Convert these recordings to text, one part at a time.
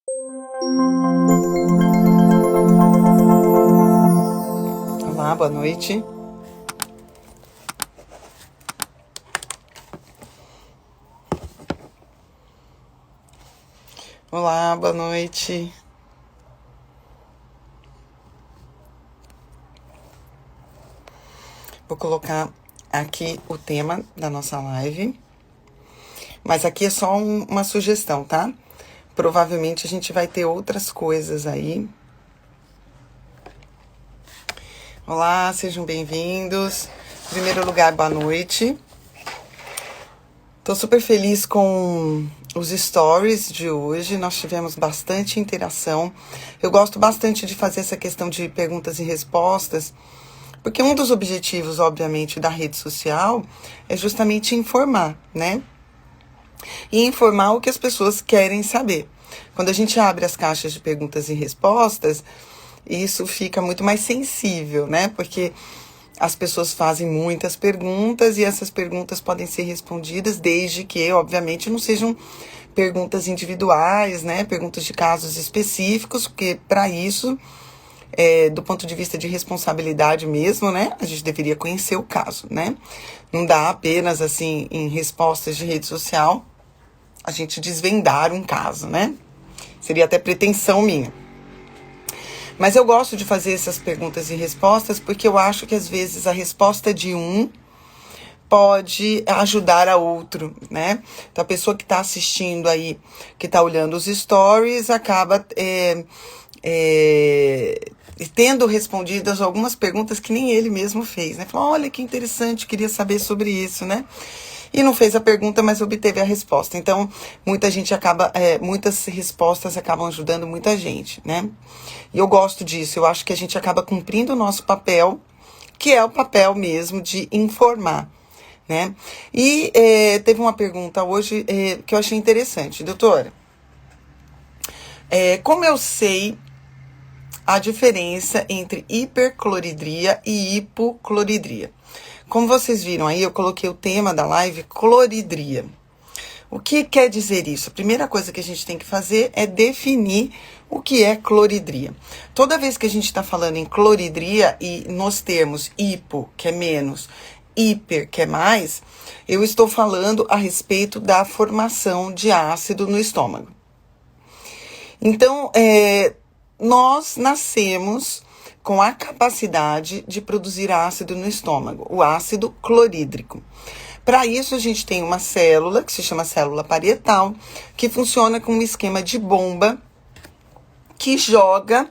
Olá, boa noite. Olá, boa noite. Vou colocar aqui o tema da nossa live. Mas aqui é só uma sugestão, tá? Provavelmente a gente vai ter outras coisas aí. Olá, sejam bem-vindos. Em primeiro lugar, boa noite. Tô super feliz com os stories de hoje. Nós tivemos bastante interação. Eu gosto bastante de fazer essa questão de perguntas e respostas, porque um dos objetivos, obviamente, da rede social é justamente informar, né? E informar o que as pessoas querem saber. Quando a gente abre as caixas de perguntas e respostas, isso fica muito mais sensível, né? Porque as pessoas fazem muitas perguntas e essas perguntas podem ser respondidas desde que, obviamente, não sejam perguntas individuais, né? Perguntas de casos específicos, porque para isso, do ponto de vista de responsabilidade mesmo, né? A gente deveria conhecer o caso, né? Não dá apenas, assim, em respostas de rede social, a gente desvendar um caso, né? Seria até pretensão minha. Mas eu gosto de fazer essas perguntas e respostas porque eu acho que às vezes a resposta de um pode ajudar a outro, né? Então a pessoa que está assistindo aí, que está olhando os stories, acaba tendo respondidas algumas perguntas que nem ele mesmo fez, né? Falou, olha que interessante, queria saber sobre isso, né? E não fez a pergunta, mas obteve a resposta. Então, muitas respostas acabam ajudando muita gente, né? E eu gosto disso, eu acho que a gente acaba cumprindo o nosso papel, que é o papel mesmo de informar, né? E teve uma pergunta hoje que eu achei interessante. Doutora, como eu sei a diferença entre hipercloridria e hipocloridria? Como vocês viram aí, eu coloquei o tema da live, cloridria. O que quer dizer isso? A primeira coisa que a gente tem que fazer é definir o que é cloridria. Toda vez que a gente está falando em cloridria e nos termos hipo, que é menos, hiper, que é mais, eu estou falando a respeito da formação de ácido no estômago. Então, nós nascemos com a capacidade de produzir ácido no estômago, o ácido clorídrico. Para isso, a gente tem uma célula, que se chama célula parietal, que funciona com um esquema de bomba que joga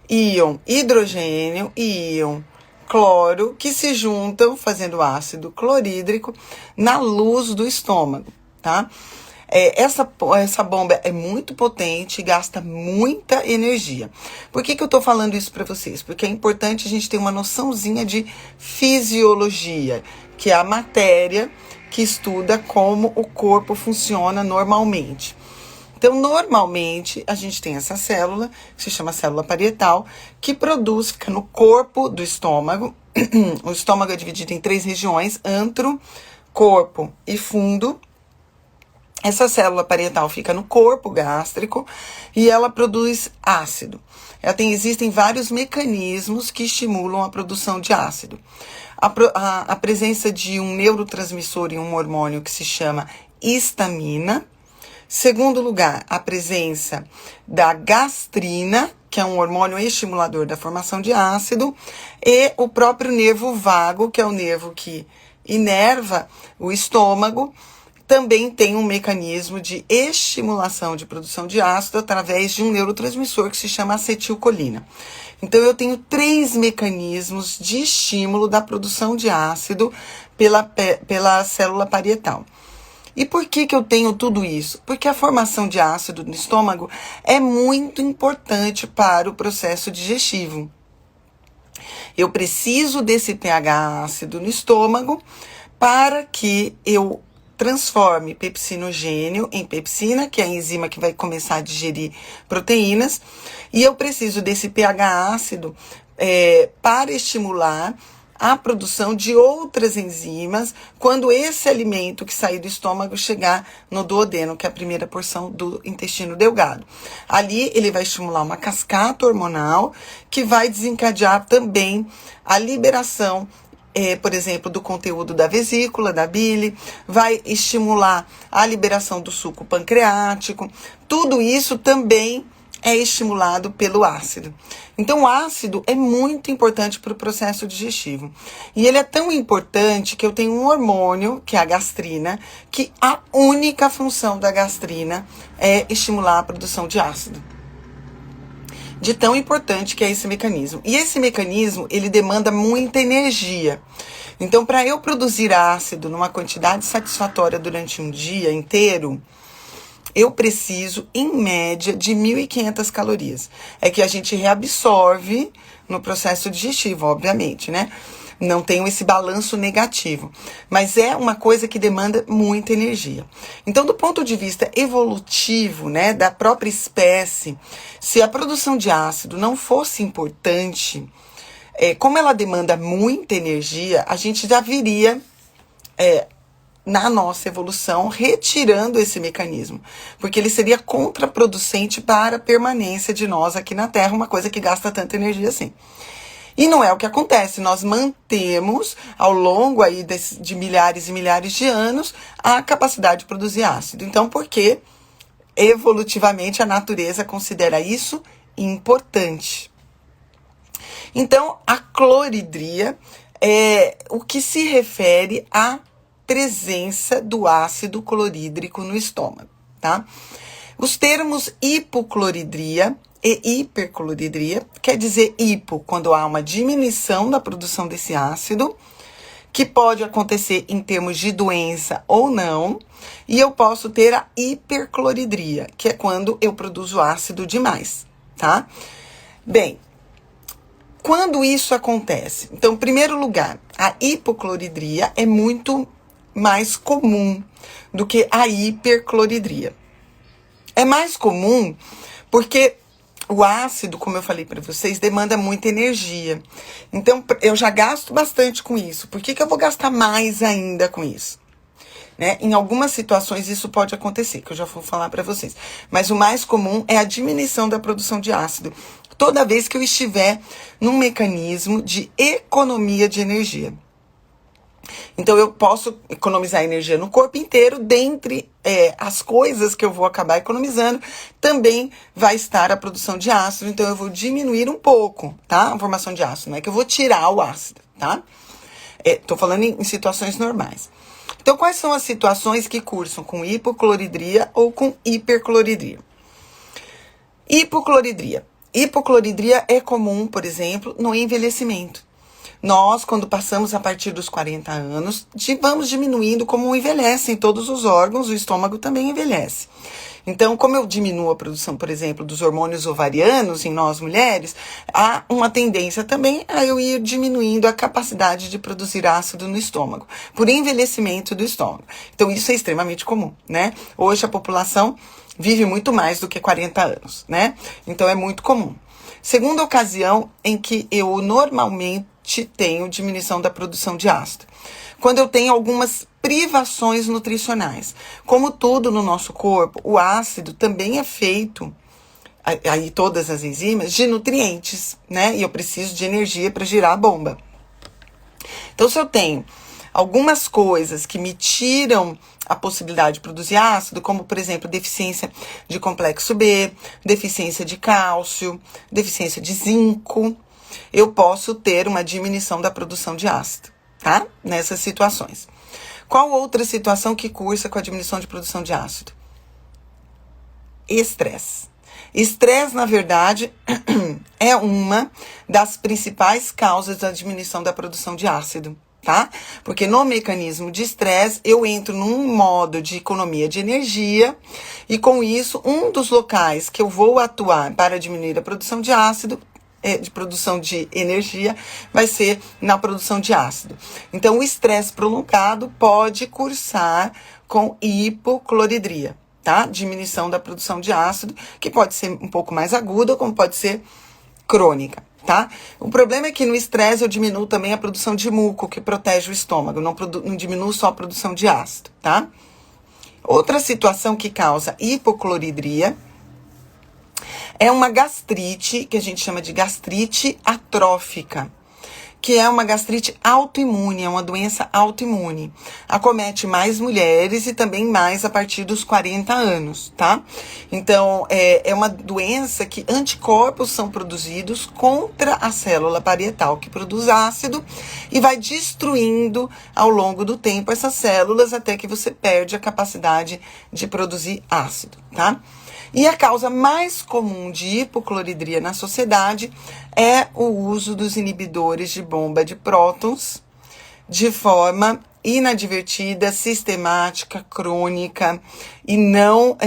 íon hidrogênio e íon cloro, que se juntam, fazendo ácido clorídrico, na luz do estômago, tá? Essa bomba é muito potente e gasta muita energia. Por que eu estou falando isso para vocês? Porque é importante a gente ter uma noçãozinha de fisiologia, que é a matéria que estuda como o corpo funciona normalmente. Então, normalmente, a gente tem essa célula, que se chama célula parietal, que produz, fica no corpo do estômago. O estômago é dividido em 3 regiões, antro, corpo e fundo. Essa célula parietal fica no corpo gástrico e ela produz ácido. Existem vários mecanismos que estimulam a produção de ácido. A presença de um neurotransmissor e um hormônio que se chama histamina. Segundo lugar, a presença da gastrina, que é um hormônio estimulador da formação de ácido, e o próprio nervo vago, que é o nervo que inerva o estômago, também tem um mecanismo de estimulação de produção de ácido através de um neurotransmissor que se chama acetilcolina. Então, eu tenho 3 mecanismos de estímulo da produção de ácido pela célula parietal. E por que eu tenho tudo isso? Porque a formação de ácido no estômago é muito importante para o processo digestivo. Eu preciso desse pH ácido no estômago para que eu transforme pepsinogênio em pepsina, que é a enzima que vai começar a digerir proteínas, e eu preciso desse pH ácido para estimular a produção de outras enzimas quando esse alimento que sair do estômago chegar no duodeno, que é a primeira porção do intestino delgado. Ali ele vai estimular uma cascata hormonal que vai desencadear também a liberação, por exemplo, do conteúdo da vesícula, da bile, vai estimular a liberação do suco pancreático. Tudo isso também é estimulado pelo ácido. Então, o ácido é muito importante para o processo digestivo. E ele é tão importante que eu tenho um hormônio, que é a gastrina, que a única função da gastrina é estimular a produção de ácido. De tão importante que é esse mecanismo. E esse mecanismo, ele demanda muita energia. Então, para eu produzir ácido numa quantidade satisfatória durante um dia inteiro, eu preciso, em média, de 1.500 calorias. É que a gente reabsorve no processo digestivo, obviamente, né? Não tenho esse balanço negativo. Mas é uma coisa que demanda muita energia. Então, do ponto de vista evolutivo, né, da própria espécie, se a produção de ácido não fosse importante, como ela demanda muita energia, a gente já viria na nossa evolução retirando esse mecanismo, porque ele seria contraproducente para a permanência de nós aqui na Terra, uma coisa que gasta tanta energia assim. E não é o que acontece, nós mantemos ao longo aí de milhares e milhares de anos a capacidade de produzir ácido. Então, porque evolutivamente a natureza considera isso importante. Então, a cloridria é o que se refere à presença do ácido clorídrico no estômago, tá? Os termos hipocloridria e hipercloridria, quer dizer hipo, quando há uma diminuição da produção desse ácido, que pode acontecer em termos de doença ou não, e eu posso ter a hipercloridria, que é quando eu produzo ácido demais, tá? Bem, quando isso acontece? Então, em primeiro lugar, a hipocloridria é muito mais comum do que a hipercloridria. É mais comum porque o ácido, como eu falei para vocês, demanda muita energia. Então, eu já gasto bastante com isso. Por que eu vou gastar mais ainda com isso? Né? Em algumas situações isso pode acontecer, que eu já vou falar para vocês. Mas o mais comum é a diminuição da produção de ácido, toda vez que eu estiver num mecanismo de economia de energia. Então, eu posso economizar energia no corpo inteiro, dentre as coisas que eu vou acabar economizando, também vai estar a produção de ácido, então eu vou diminuir um pouco, tá? A formação de ácido, não é que eu vou tirar o ácido, tá? Tô falando em situações normais. Então, quais são as situações que cursam com hipocloridria ou com hipercloridria? Hipocloridria. Hipocloridria é comum, por exemplo, no envelhecimento. Nós, quando passamos a partir dos 40 anos, vamos diminuindo como envelhecem todos os órgãos, o estômago também envelhece. Então, como eu diminuo a produção, por exemplo, dos hormônios ovarianos em nós mulheres, há uma tendência também a eu ir diminuindo a capacidade de produzir ácido no estômago, por envelhecimento do estômago. Então, isso é extremamente comum, né? Hoje a população vive muito mais do que 40 anos, né? Então, é muito comum. Segunda ocasião em que eu normalmente tenho diminuição da produção de ácido, quando eu tenho algumas privações nutricionais. Como tudo no nosso corpo, o ácido também é feito, aí todas as enzimas, de nutrientes, né? E eu preciso de energia para girar a bomba. Então, se eu tenho algumas coisas que me tiram a possibilidade de produzir ácido, como, por exemplo, deficiência de complexo B, deficiência de cálcio, deficiência de zinco, eu posso ter uma diminuição da produção de ácido, tá? Nessas situações. Qual outra situação que cursa com a diminuição de produção de ácido? Estresse. Estresse, na verdade, é uma das principais causas da diminuição da produção de ácido, tá? Porque no mecanismo de estresse, eu entro num modo de economia de energia e, com isso, um dos locais que eu vou atuar para diminuir a produção de ácido, de produção de energia, vai ser na produção de ácido. Então, o estresse prolongado pode cursar com hipocloridria, tá? Diminuição da produção de ácido, que pode ser um pouco mais aguda, como pode ser crônica, tá? O problema é que no estresse eu diminuo também a produção de muco, que protege o estômago, não diminuo só a produção de ácido, tá? Outra situação que causa hipocloridria é uma gastrite, que a gente chama de gastrite atrófica, que é uma gastrite autoimune, é uma doença autoimune. Acomete mais mulheres e também mais a partir dos 40 anos, tá? Então, é uma doença que anticorpos são produzidos contra a célula parietal que produz ácido e vai destruindo ao longo do tempo essas células até que você perde a capacidade de produzir ácido, tá? E a causa mais comum de hipocloridria na sociedade é o uso dos inibidores de bomba de prótons de forma inadvertida, sistemática, crônica e não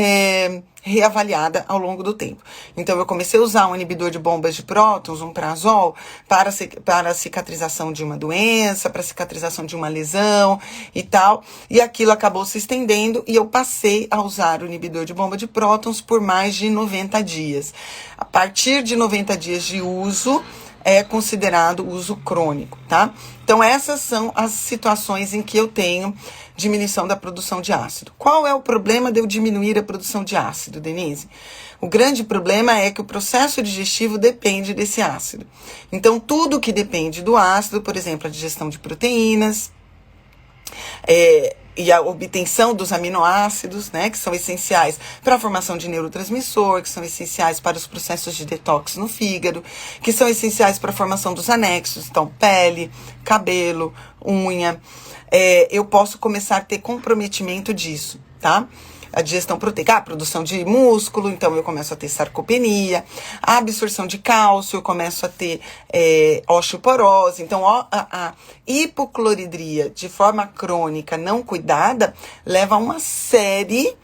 reavaliada ao longo do tempo. Então, eu comecei a usar um inibidor de bombas de prótons, um prazol, para a cicatrização de uma doença, para a cicatrização de uma lesão e tal, e aquilo acabou se estendendo e eu passei a usar o inibidor de bomba de prótons por mais de 90 dias. A partir de 90 dias de uso, é considerado uso crônico, tá? Então, essas são as situações em que eu tenho diminuição da produção de ácido. Qual é o problema de eu diminuir a produção de ácido, Denise? O grande problema é que o processo digestivo depende desse ácido. Então, tudo que depende do ácido, por exemplo, a digestão de proteínas, e a obtenção dos aminoácidos, né, que são essenciais para a formação de neurotransmissor, que são essenciais para os processos de detox no fígado, que são essenciais para a formação dos anexos, então pele, cabelo, unha. Eu posso começar a ter comprometimento disso, tá? A digestão proteica, a produção de músculo, então eu começo a ter sarcopenia, a absorção de cálcio, eu começo a ter osteoporose. Então, a hipocloridria de forma crônica não cuidada leva a uma série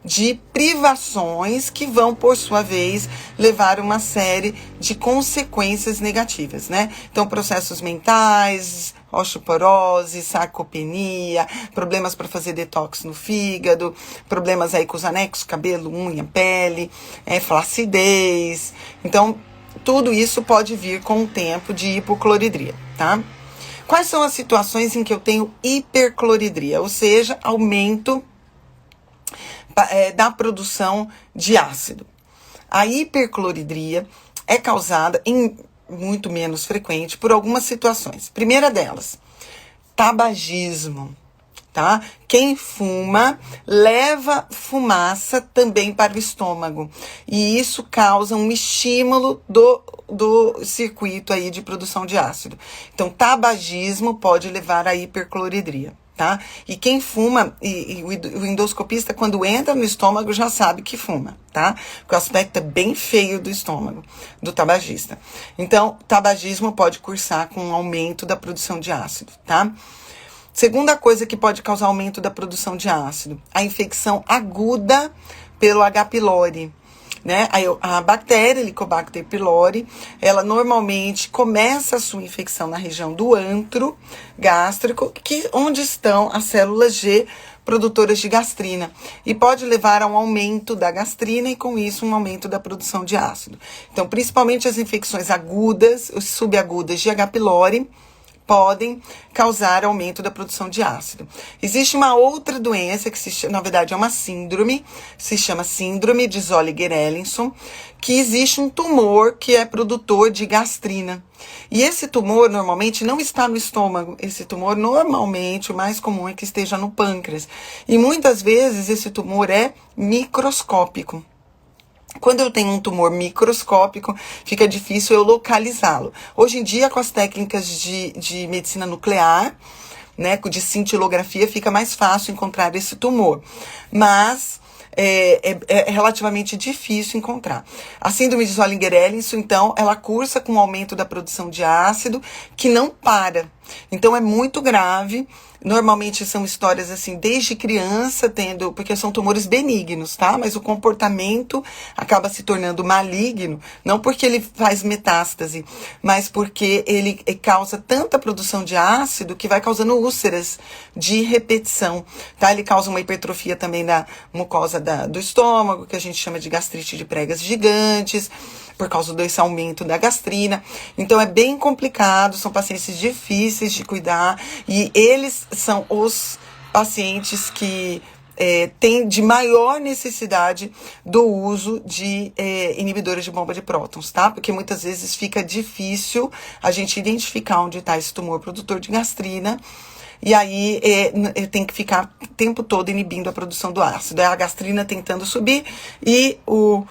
de privações que vão, por sua vez, levar uma série de consequências negativas, né? Então, processos mentais, osteoporose, sarcopenia, problemas para fazer detox no fígado, problemas aí com os anexos, cabelo, unha, pele, flacidez. Então, tudo isso pode vir com o tempo de hipocloridria, tá? Quais são as situações em que eu tenho hipercloridria, ou seja, aumento da produção de ácido? A hipercloridria é causada, muito menos frequente, por algumas situações. Primeira delas, tabagismo, tá? Quem fuma leva fumaça também para o estômago e isso causa um estímulo do circuito aí de produção de ácido. Então, tabagismo pode levar à hipercloridria, tá? E quem fuma, e o endoscopista, quando entra no estômago, já sabe que fuma, tá? Porque o aspecto é bem feio do estômago, do tabagista. Então, tabagismo pode cursar com um aumento da produção de ácido, tá? Segunda coisa que pode causar aumento da produção de ácido, a infecção aguda pelo H. pylori. Né? A bactéria Helicobacter pylori, ela normalmente começa a sua infecção na região do antro gástrico, onde estão as células G produtoras de gastrina, e pode levar a um aumento da gastrina e, com isso, um aumento da produção de ácido. Então, principalmente as infecções agudas, os subagudas de H. pylori, podem causar aumento da produção de ácido. Existe uma outra doença que, na verdade, é uma síndrome, se chama síndrome de Zolliger-Ellison, que existe um tumor que é produtor de gastrina. E esse tumor, normalmente, não está no estômago. Esse tumor, normalmente, o mais comum é que esteja no pâncreas. E, muitas vezes, esse tumor é microscópico. Quando eu tenho um tumor microscópico, fica difícil eu localizá-lo. Hoje em dia, com as técnicas de medicina nuclear, né, de cintilografia, fica mais fácil encontrar esse tumor. Mas é relativamente difícil encontrar. A síndrome de Zolliger-Ellison, então, ela cursa com o aumento da produção de ácido, que não para. Então, é muito grave. Normalmente são histórias assim, desde criança, porque são tumores benignos, tá? Mas o comportamento acaba se tornando maligno, não porque ele faz metástase, mas porque ele causa tanta produção de ácido que vai causando úlceras de repetição, tá? Ele causa uma hipertrofia também da mucosa do estômago, que a gente chama de gastrite de pregas gigantes, por causa desse aumento da gastrina. Então é bem complicado, são pacientes difíceis de cuidar e eles são os pacientes que têm de maior necessidade do uso de inibidores de bomba de prótons, tá? Porque muitas vezes fica difícil a gente identificar onde está esse tumor produtor de gastrina. E aí tem que ficar o tempo todo inibindo a produção do ácido. É a gastrina tentando subir e o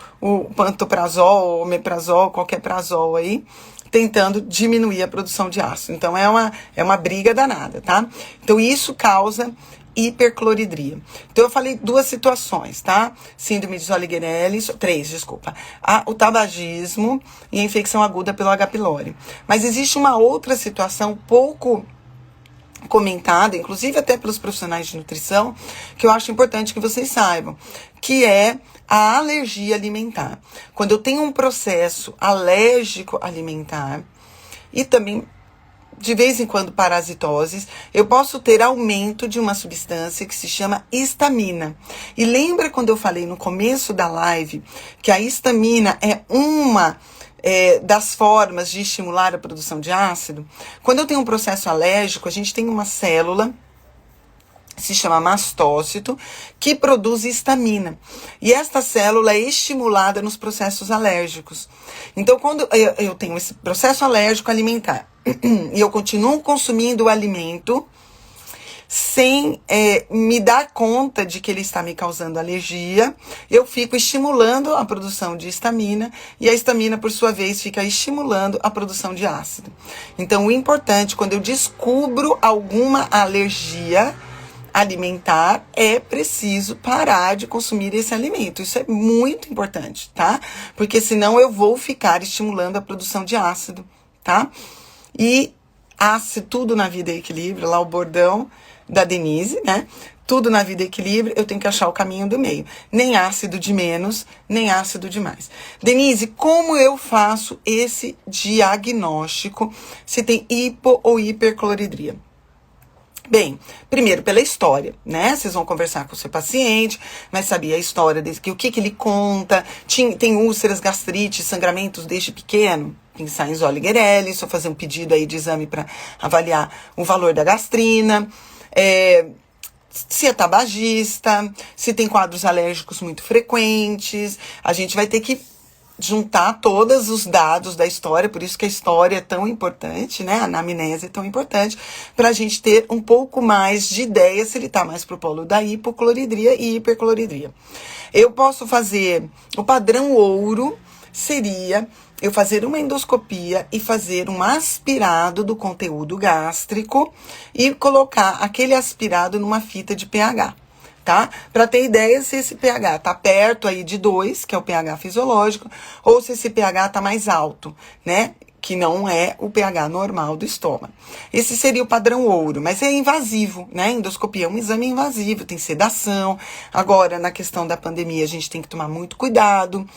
pantoprazol, o omeprazol, qualquer prazol aí, tentando diminuir a produção de ácido. Então é uma briga danada, tá? Então isso causa hipercloridria. Então eu falei duas situações, tá? Síndrome de Zolliger-Ellin, três, desculpa. O tabagismo e a infecção aguda pelo H. pylori. Mas existe uma outra situação pouco comentada, inclusive até pelos profissionais de nutrição, que eu acho importante que vocês saibam, que é a alergia alimentar. Quando eu tenho um processo alérgico alimentar e também, de vez em quando, parasitoses, eu posso ter aumento de uma substância que se chama histamina. E lembra quando eu falei no começo da live que a histamina é uma das formas de estimular a produção de ácido? Quando eu tenho um processo alérgico, a gente tem uma célula, se chama mastócito, que produz histamina. E esta célula é estimulada nos processos alérgicos. Então, quando eu tenho esse processo alérgico alimentar e eu continuo consumindo o alimento sem me dar conta de que ele está me causando alergia, eu fico estimulando a produção de histamina e a histamina, por sua vez, fica estimulando a produção de ácido. Então, o importante, quando eu descubro alguma alergia alimentar, é preciso parar de consumir esse alimento. Isso é muito importante, tá? Porque senão eu vou ficar estimulando a produção de ácido, tá? E tudo na vida é equilíbrio, lá o bordão da Denise, né? Tudo na vida é equilíbrio, eu tenho que achar o caminho do meio. Nem ácido de menos, nem ácido de mais. Denise, como eu faço esse diagnóstico se tem hipo ou hipercloridria? Bem, primeiro pela história, né? Vocês vão conversar com o seu paciente, vai saber a história dele, o que ele conta. Tem úlceras, gastrite, sangramentos desde pequeno? Pensar em Zolliger-Ellin, só fazer um pedido aí de exame para avaliar o valor da gastrina. Se é tabagista, se tem quadros alérgicos muito frequentes. A gente vai ter que juntar todos os dados da história, por isso que a história é tão importante, né? A anamnese é tão importante, para a gente ter um pouco mais de ideia se ele está mais pro polo da hipocloridria e hipercloridria. Eu posso fazer, o padrão ouro seria eu fazer uma endoscopia e fazer um aspirado do conteúdo gástrico e colocar aquele aspirado numa fita de pH. Tá? Para ter ideia se esse pH tá perto aí de 2, que é o pH fisiológico, ou se esse pH tá mais alto, né? Que não é o pH normal do estômago. Esse seria o padrão ouro, mas é invasivo, né? Endoscopia é um exame invasivo, tem sedação. Agora, na questão da pandemia, a gente tem que tomar muito cuidado,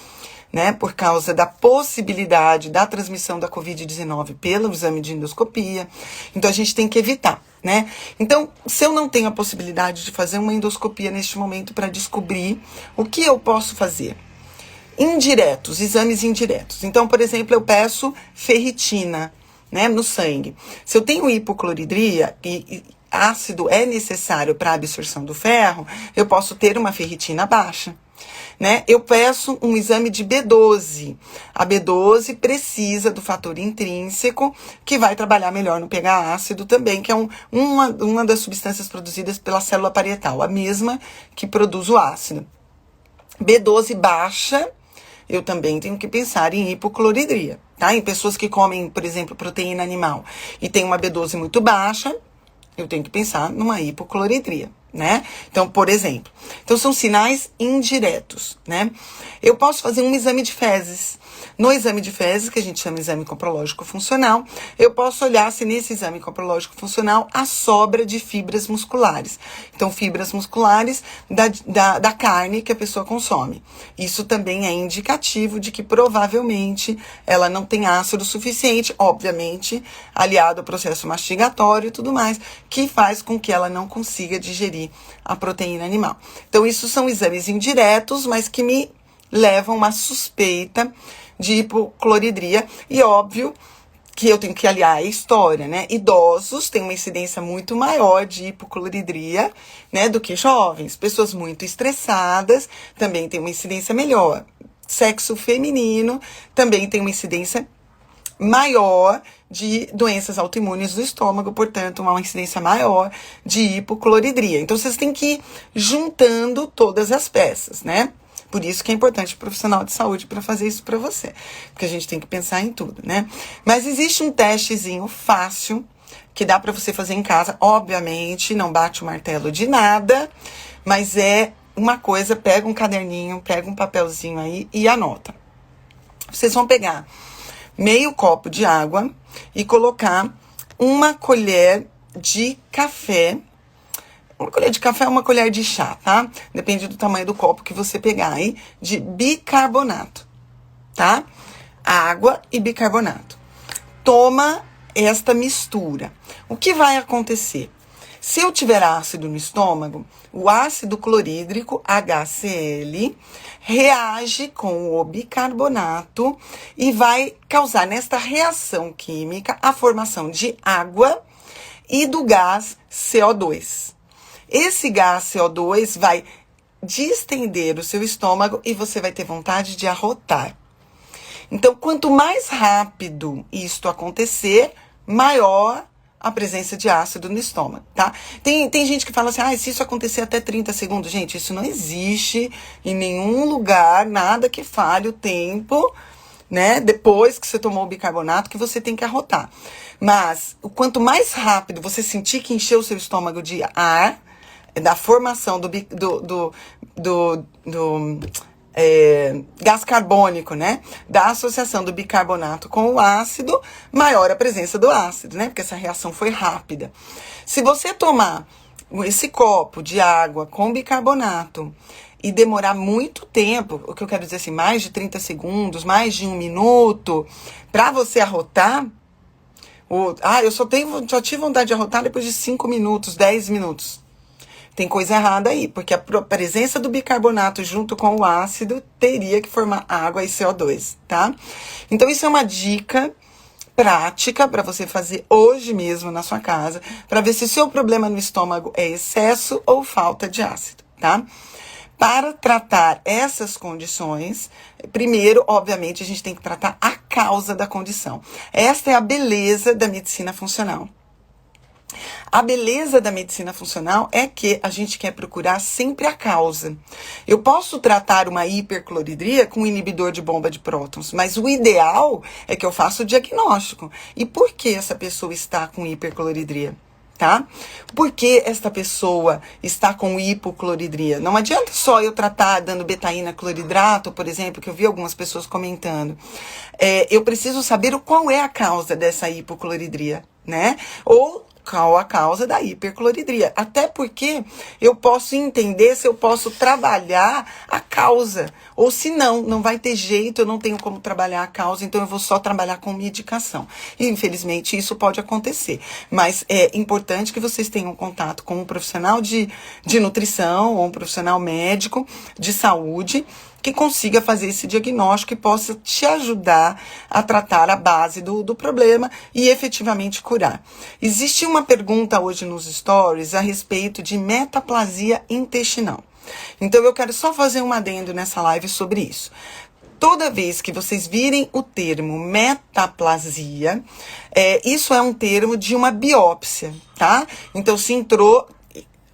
né, por causa da possibilidade da transmissão da Covid-19 pelo exame de endoscopia. Então, a gente tem que evitar, né? Então, se eu não tenho a possibilidade de fazer uma endoscopia neste momento para descobrir, o que eu posso fazer? Indiretos, exames indiretos. Então, por exemplo, eu peço ferritina, né, no sangue. Se eu tenho hipocloridria e ácido é necessário para a absorção do ferro, eu posso ter uma ferritina baixa. Né? Eu peço um exame de B12. A B12 precisa do fator intrínseco, que vai trabalhar melhor no pH ácido também, que é uma das substâncias produzidas pela célula parietal, a mesma que produz o ácido. B12 baixa, eu também tenho que pensar em hipocloridria, tá? Em pessoas que comem, por exemplo, proteína animal e tem uma B12 muito baixa, eu tenho que pensar numa hipocloridria, né? Então, por exemplo, são sinais indiretos, né? Eu posso fazer um exame de fezes. No exame de fezes, que a gente chama de exame coprológico funcional, eu posso olhar se nesse exame coprológico funcional há sobra de fibras musculares. Então, fibras musculares da carne que a pessoa consome. Isso também é indicativo de que provavelmente ela não tem ácido suficiente, obviamente, aliado ao processo mastigatório e tudo mais, que faz com que ela não consiga digerir a proteína animal. Então, isso são exames indiretos, mas que me levam a uma suspeita de hipocloridria. E óbvio que eu tenho que aliar a história, né? Idosos têm uma incidência muito maior de hipocloridria, né, do que jovens. Pessoas muito estressadas também têm uma incidência melhor. Sexo feminino também tem uma incidência maior de doenças autoimunes do estômago, portanto, uma incidência maior de hipocloridria. Então, vocês têm que ir juntando todas as peças, né? Por isso que é importante o profissional de saúde para fazer isso para você. Porque a gente tem que pensar em tudo, né? Mas existe um testezinho fácil que dá para você fazer em casa. Obviamente, não bate o martelo de nada, mas é uma coisa, pega um caderninho, pega um papelzinho aí e anota. Vocês vão pegar meio copo de água e colocar uma colher de café. Uma colher de café é uma colher de chá, tá? Depende do tamanho do copo que você pegar aí, de bicarbonato, tá? Água e bicarbonato. Toma esta mistura. O que vai acontecer? Se eu tiver ácido no estômago, o ácido clorídrico, HCl, reage com o bicarbonato e vai causar nesta reação química a formação de água e do gás CO2. Esse gás CO2 vai distender o seu estômago e você vai ter vontade de arrotar. Então, quanto mais rápido isto acontecer, maior a presença de ácido no estômago, tá? Tem gente que fala assim, se isso acontecer até 30 segundos. Gente, isso não existe em nenhum lugar, nada que fale o tempo, né? Depois que você tomou o bicarbonato, que você tem que arrotar. Mas, o quanto mais rápido você sentir que encheu o seu estômago de ar, da formação do gás carbônico, né? Da associação do bicarbonato com o ácido, maior a presença do ácido, né? Porque essa reação foi rápida. Se você tomar esse copo de água com bicarbonato e demorar muito tempo, o que eu quero dizer assim, mais de 30 segundos, mais de 1 minuto, para você arrotar, eu só tive vontade de arrotar depois de 5 minutos, 10 minutos. Tem coisa errada aí, porque a presença do bicarbonato junto com o ácido teria que formar água e CO2, tá? Então, isso é uma dica prática para você fazer hoje mesmo na sua casa, para ver se o seu problema no estômago é excesso ou falta de ácido, tá? Para tratar essas condições, primeiro, obviamente, a gente tem que tratar a causa da condição. Esta é a beleza da medicina funcional. A beleza da medicina funcional é que a gente quer procurar sempre a causa. Eu posso tratar uma hipercloridria com inibidor de bomba de prótons, mas o ideal é que eu faça o diagnóstico. E por que essa pessoa está com hipercloridria? Tá? Por que esta pessoa está com hipocloridria? Não adianta só eu tratar dando betaína cloridrato, por exemplo, que eu vi algumas pessoas comentando. Eu preciso saber qual é a causa dessa hipocloridria, né? Ou qual a causa da hipercloridria. Até porque eu posso entender se eu posso trabalhar a causa. Ou se não vai ter jeito, eu não tenho como trabalhar a causa, então eu vou só trabalhar com medicação. E, infelizmente, isso pode acontecer. Mas é importante que vocês tenham contato com um profissional de nutrição ou um profissional médico de saúde que consiga fazer esse diagnóstico e possa te ajudar a tratar a base do problema e efetivamente curar. Existe uma pergunta hoje nos stories a respeito de metaplasia intestinal. Então eu quero só fazer um adendo nessa live sobre isso. Toda vez que vocês virem o termo metaplasia, isso é um termo de uma biópsia, tá? Então se entrou...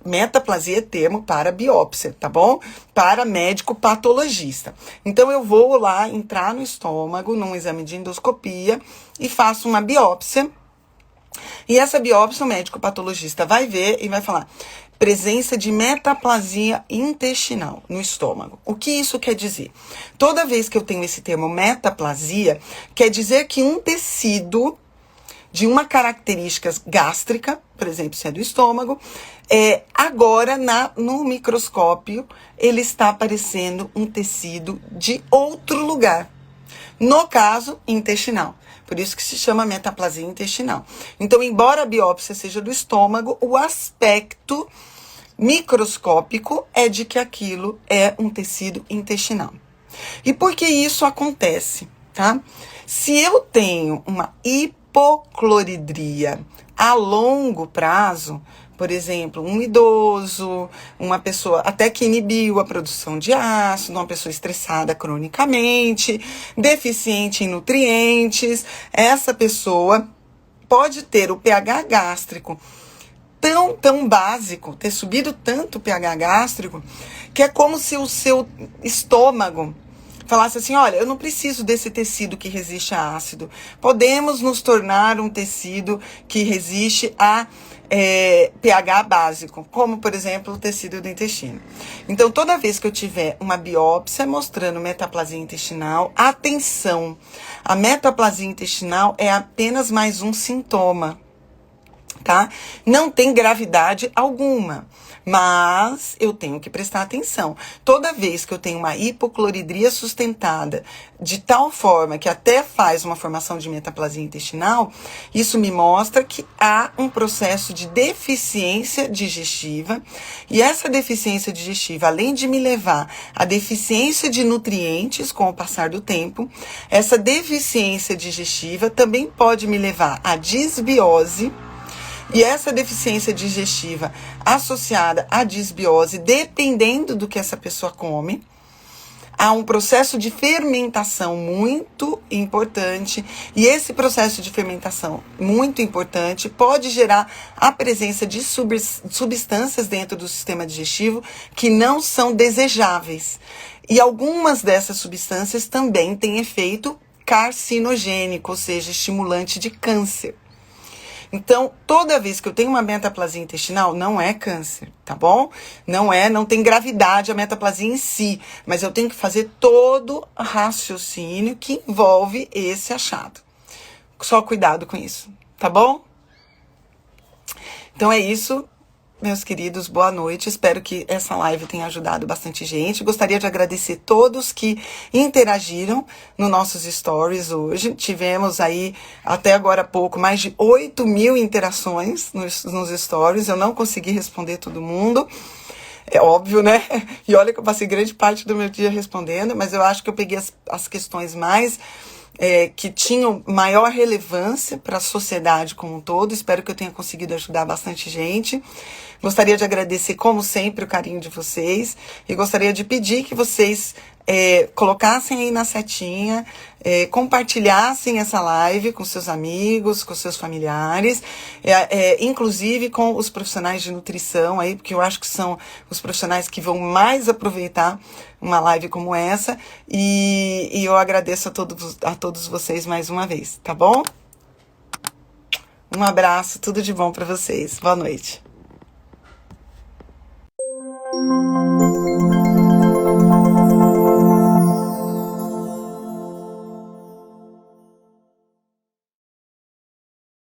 Metaplasia é termo para biópsia, tá bom? Para médico patologista. Então, eu vou lá entrar no estômago, num exame de endoscopia, e faço uma biópsia. E essa biópsia, o médico patologista vai ver e vai falar presença de metaplasia intestinal no estômago. O que isso quer dizer? Toda vez que eu tenho esse termo metaplasia, quer dizer que um tecido de uma característica gástrica, por exemplo, se é do estômago, agora no microscópio ele está aparecendo um tecido de outro lugar. No caso, intestinal. Por isso que se chama metaplasia intestinal. Então, embora a biópsia seja do estômago, o aspecto microscópico é de que aquilo é um tecido intestinal. E por que isso acontece? tá? Se eu tenho uma hipocloridria a longo prazo, por exemplo, um idoso, uma pessoa até que inibiu a produção de ácido, uma pessoa estressada cronicamente, deficiente em nutrientes, essa pessoa pode ter o pH gástrico tão básico, ter subido tanto o pH gástrico, que é como se o seu estômago falasse assim, olha, eu não preciso desse tecido que resiste a ácido. Podemos nos tornar um tecido que resiste a pH básico, como, por exemplo, o tecido do intestino. Então, toda vez que eu tiver uma biópsia mostrando metaplasia intestinal, atenção, a metaplasia intestinal é apenas mais um sintoma, tá? Não tem gravidade alguma. Mas eu tenho que prestar atenção. Toda vez que eu tenho uma hipocloridria sustentada de tal forma que até faz uma formação de metaplasia intestinal, isso me mostra que há um processo de deficiência digestiva. E essa deficiência digestiva, além de me levar à deficiência de nutrientes com o passar do tempo, essa deficiência digestiva também pode me levar à disbiose. E essa deficiência digestiva associada à disbiose, dependendo do que essa pessoa come, há um processo de fermentação muito importante. E esse processo de fermentação muito importante pode gerar a presença de substâncias dentro do sistema digestivo que não são desejáveis. E algumas dessas substâncias também têm efeito carcinogênico, ou seja, estimulante de câncer. Então, toda vez que eu tenho uma metaplasia intestinal, não é câncer, tá bom? Não tem gravidade a metaplasia em si, mas eu tenho que fazer todo raciocínio que envolve esse achado. Só cuidado com isso, tá bom? Então é isso. Meus queridos, boa noite. Espero que essa live tenha ajudado bastante gente. Gostaria de agradecer todos que interagiram nos nossos stories hoje. Tivemos aí, até agora há pouco, mais de 8.000 interações nos stories. Eu não consegui responder todo mundo. É óbvio, né? E olha que eu passei grande parte do meu dia respondendo, mas eu acho que eu peguei as questões mais... que tinham maior relevância para a sociedade como um todo. Espero que eu tenha conseguido ajudar bastante gente. Gostaria de agradecer, como sempre, o carinho de vocês. E gostaria de pedir que vocês colocassem aí na setinha, compartilhassem essa live com seus amigos, com seus familiares, inclusive com os profissionais de nutrição aí, porque eu acho que são os profissionais que vão mais aproveitar uma live como essa, e eu agradeço a todos vocês mais uma vez, tá bom? Um abraço, tudo de bom para vocês. Boa noite.